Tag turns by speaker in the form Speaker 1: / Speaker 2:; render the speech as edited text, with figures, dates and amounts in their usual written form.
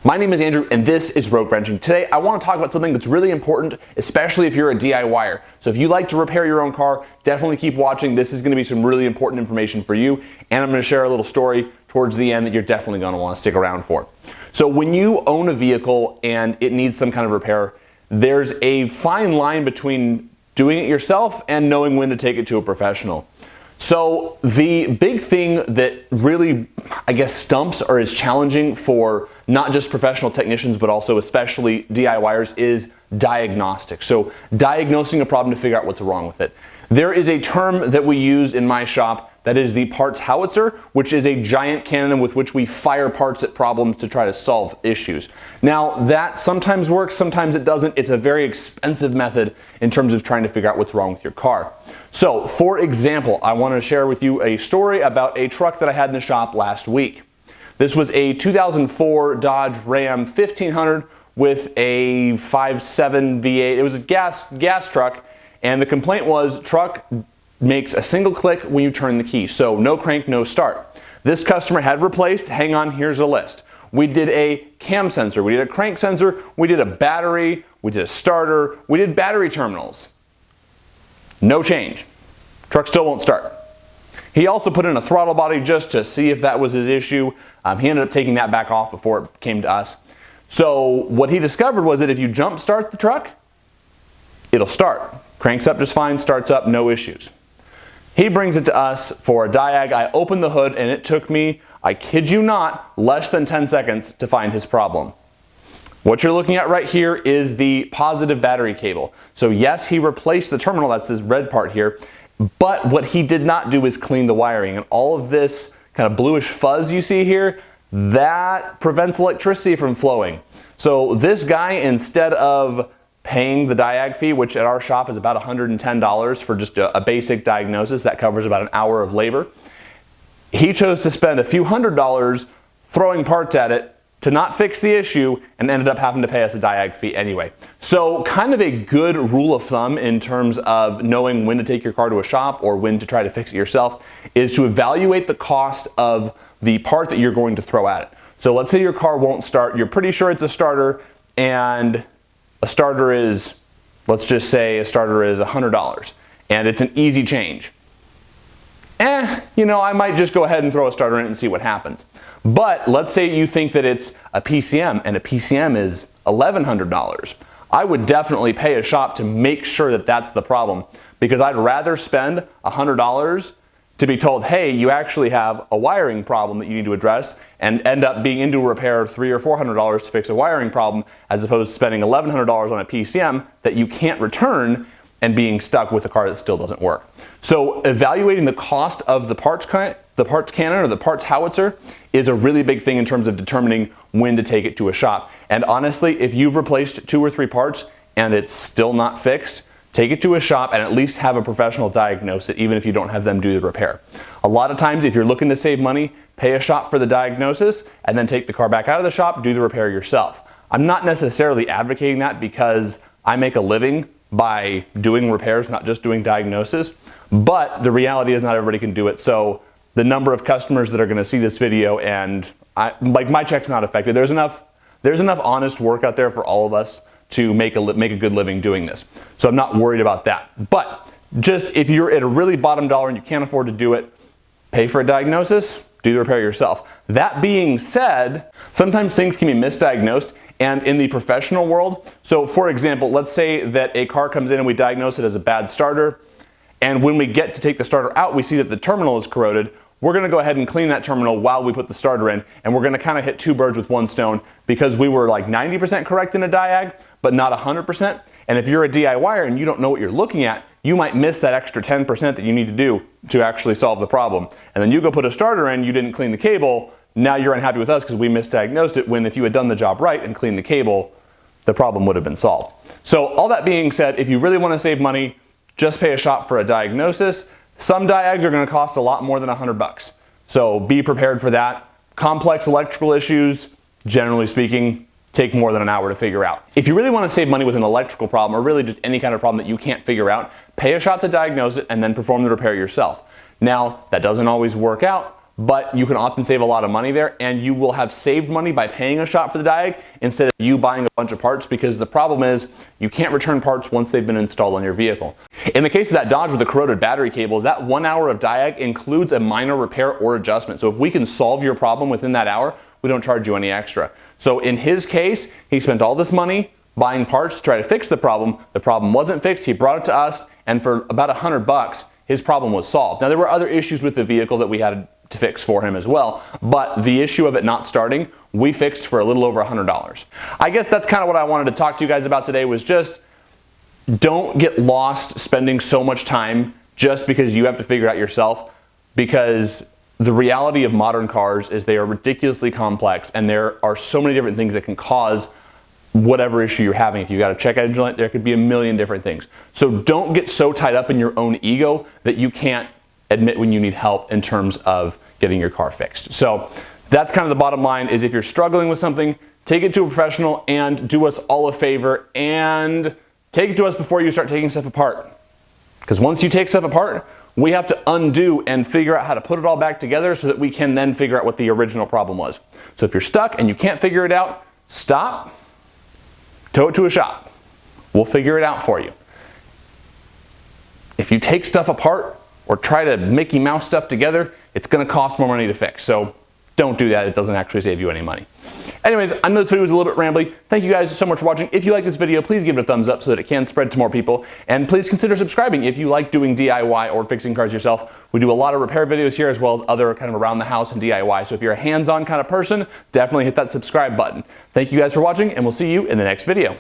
Speaker 1: My name is Andrew and this is Rope Wrenching. Today I want to talk about something that's really important, especially if you're a DIYer. So if you like to repair your own car, definitely keep watching. This is going to be some really important information for you, and I'm going to share a little story towards the end that you're definitely going to want to stick around for. So when you own a vehicle and it needs some kind of repair, there's a fine line between doing it yourself and knowing when to take it to a professional. So the big thing that really, stumps or is challenging for not just professional technicians, but also especially DIYers is diagnostic. So diagnosing a problem to figure out what's wrong with it. There is a term that we use in my shop that is the parts howitzer, which is a giant cannon with which we fire parts at problems to try to solve issues. Now that sometimes works, sometimes it doesn't. It's a very expensive method in terms of trying to figure out what's wrong with your car. So for example, I want to share with you a story about a truck that I had in the shop last week. This was a 2004 Dodge Ram 1500 with a 5.7 V8. It was a gas truck, and the complaint was truck makes a single click when you turn the key. So no crank, no start. This customer had replaced, hang on, here's a list. We did a cam sensor, we did a crank sensor, we did a battery, we did a starter, we did battery terminals. No change. Truck still won't start. He also put in a throttle body just to see if that was his issue. He ended up taking that back off before it came to us. So what he discovered was that if you jump start the truck, it'll start. Cranks up just fine, starts up, no issues. He brings it to us for a diag. I opened the hood and it took me, I kid you not, less than 10 seconds to find his problem. What you're looking at right here is the positive battery cable. So yes, he replaced the terminal, that's this red part here, but what he did not do is clean the wiring, and all of this kind of bluish fuzz you see here, that prevents electricity from flowing. So this guy, instead of paying the diag fee, which at our shop is about $110 for just a basic diagnosis that covers about an hour of labor, he chose to spend a few $100s throwing parts at it to not fix the issue and ended up having to pay us a diag fee anyway. So kind of a good rule of thumb in terms of knowing when to take your car to a shop or when to try to fix it yourself is to evaluate the cost of the part that you're going to throw at it. So let's say your car won't start, you're pretty sure it's a starter, and a starter is, let's just say a starter is $100 and it's an easy change. I might just go ahead and throw a starter in it and see what happens. But let's say you think that it's a PCM and a PCM is $1,100. I would definitely pay a shop to make sure that that's the problem, because I'd rather spend $100 to be told, hey, you actually have a wiring problem that you need to address, and end up being into a repair $300 or $400 to fix a wiring problem, as opposed to spending $1,100 on a PCM that you can't return and being stuck with a car that still doesn't work. So evaluating the cost of the parts cannon or the parts howitzer is a really big thing in terms of determining when to take it to a shop. And honestly, if you've replaced 2 or 3 parts and it's still not fixed, take it to a shop and at least have a professional diagnose it, even if you don't have them do the repair. A lot of times, if you're looking to save money, pay a shop for the diagnosis and then take the car back out of the shop, do the repair yourself. I'm not necessarily advocating that because I make a living by doing repairs, not just doing diagnosis, but the reality is not everybody can do it. So the number of customers that are going to see this video and my check's not affected. There's enough honest work out there for all of us to make a good living doing this. So I'm not worried about that. But just if you're at a really bottom dollar and you can't afford to do it, pay for a diagnosis, do the repair yourself. That being said, sometimes things can be misdiagnosed. And in the professional world, so for example, let's say that a car comes in and we diagnose it as a bad starter, and when we get to take the starter out, we see that the terminal is corroded. We're gonna go ahead and clean that terminal while we put the starter in, and we're gonna kind of hit 2 birds with 1 stone, because we were like 90% correct in a diag, but not 100%. And if you're a DIYer and you don't know what you're looking at, you might miss that extra 10% that you need to do to actually solve the problem. And then you go put a starter in, you didn't clean the cable, now you're unhappy with us because we misdiagnosed it, when if you had done the job right and cleaned the cable, the problem would have been solved. So all that being said, if you really want to save money, just pay a shop for a diagnosis. Some diags are going to cost a lot more than $100. So be prepared for that. Complex electrical issues, generally speaking, take more than an hour to figure out. If you really want to save money with an electrical problem, or really just any kind of problem that you can't figure out, pay a shop to diagnose it and then perform the repair yourself. Now, that doesn't always work out, but you can often save a lot of money there, and you will have saved money by paying a shop for the Diag instead of you buying a bunch of parts, because the problem is you can't return parts once they've been installed on your vehicle. In the case of that Dodge with the corroded battery cables, that 1 hour of Diag includes a minor repair or adjustment. So if we can solve your problem within that hour, we don't charge you any extra. So in his case, he spent all this money buying parts to try to fix the problem. The problem wasn't fixed. He brought it to us, and for about $100, his problem was solved. Now, there were other issues with the vehicle that we had to fix for him as well, but the issue of it not starting, we fixed for a little over $100. I guess that's kind of what I wanted to talk to you guys about today, was just don't get lost spending so much time just because you have to figure it out yourself, because the reality of modern cars is they are ridiculously complex, and there are so many different things that can cause whatever issue you're having. If you got a check engine light, there could be a million different things. So don't get so tied up in your own ego that you can't admit when you need help in terms of getting your car fixed. So that's kind of the bottom line, is if you're struggling with something, take it to a professional and do us all a favor and take it to us before you start taking stuff apart. Because once you take stuff apart, we have to undo and figure out how to put it all back together so that we can then figure out what the original problem was. So if you're stuck and you can't figure it out, stop, tow it to a shop. We'll figure it out for you. If you take stuff apart or try to Mickey Mouse stuff together, it's going to cost more money to fix. So don't do that. It doesn't actually save you any money. Anyways, I know this video was a little bit rambly. Thank you guys so much for watching. If you like this video, please give it a thumbs up so that it can spread to more people. And please consider subscribing if you like doing DIY or fixing cars yourself. We do a lot of repair videos here, as well as other kind of around the house and DIY. So if you're a hands-on kind of person, definitely hit that subscribe button. Thank you guys for watching, and we'll see you in the next video.